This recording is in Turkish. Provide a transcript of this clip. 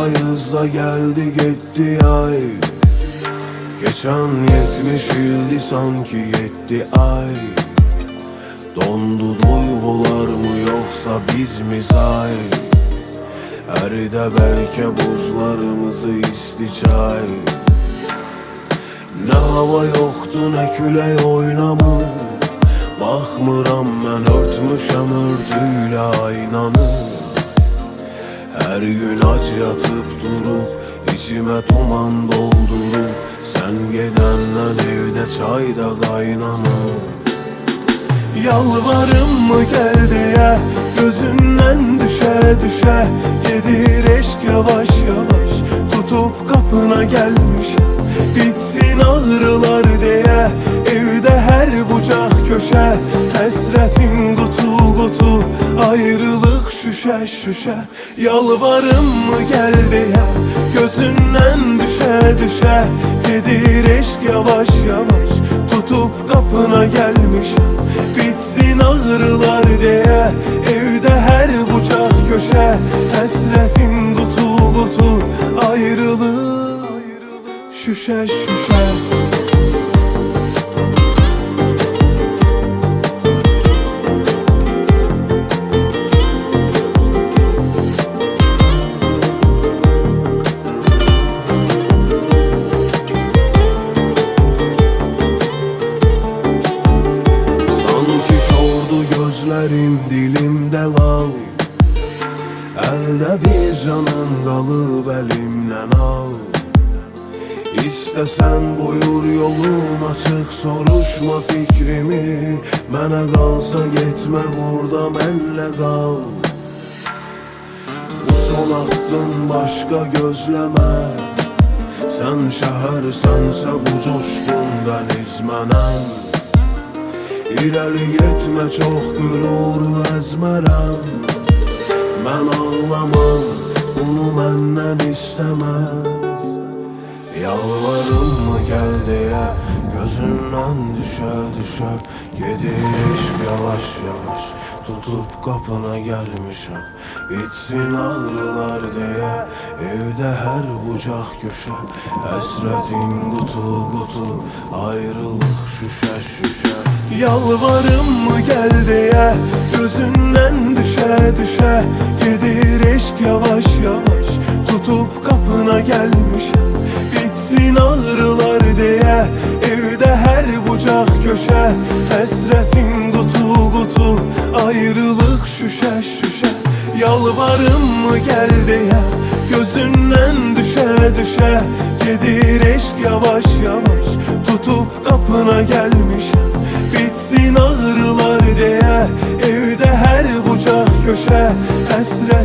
yaşındayız da geldi gitti ay. Geçen 70 ildi sanki 7 ay. Dondu duygular mı yoksa biz mi say? Eride belki buzlarımızı isti çay. Ne hava yoktu ne küley oynamı. Bakmıram ben örtmüşem örtüyle aynanı. Her gün aç yatıp durup içime duman doldurup sen gidenden evde çayda kaynanır. Yalvarım mı gel diye gözünden düşe düşe. Gedir eşk yavaş yavaş tutup kapına gelmiş. Bitsin ağrılar diye evde her bucak köşe. Hasretin kutu kutu ayrılık şüşe şüşe. Yalvarım mı gel diye gözünden düşe düşe. Gedir eşk yavaş yavaş tutup kapına gelmiş. Bitsin ağrılar diye evde her bucak köşe. Hasretin kutu kutu ayrılık şüşe şüşe. Gözlerim dilimde lav. Elde bir canım kalıp elimden al. İstesen buyur yolun açık, soruşma fikrimi. Mənə kalsa gitme burada benle kal. Bu son hakkın başka gözleme. Sen şehir sense bu coşkun deniz mənəm. İleri gitme çok gurur ezmerem. Ben ağlamam bunu benden istemez. Yalvarım mı gel diye gözünden düşe düşe. Gedir eşk yavaş yavaş tutup kapına gelmişim. Bitsin ağrılar diye evde her bucak köşe. Hasretin kutu kutu ayrılık şüşe şüşe. Yalvarım mı gel diye gözünden düşe düşe. Gedir eşk yavaş yavaş tutup kapına gelmiş. Bitsin ağrılar diye evde her bucak köşe. Hasretin kutu kutu ayrılık şüşe şüşe. Yalvarım mı gel diye gözünden düşe düşe. Gedir eşk yavaş yavaş tutup kapına gelmiş. Bitsin ağrılar diye evde her bucak köşe. Hasret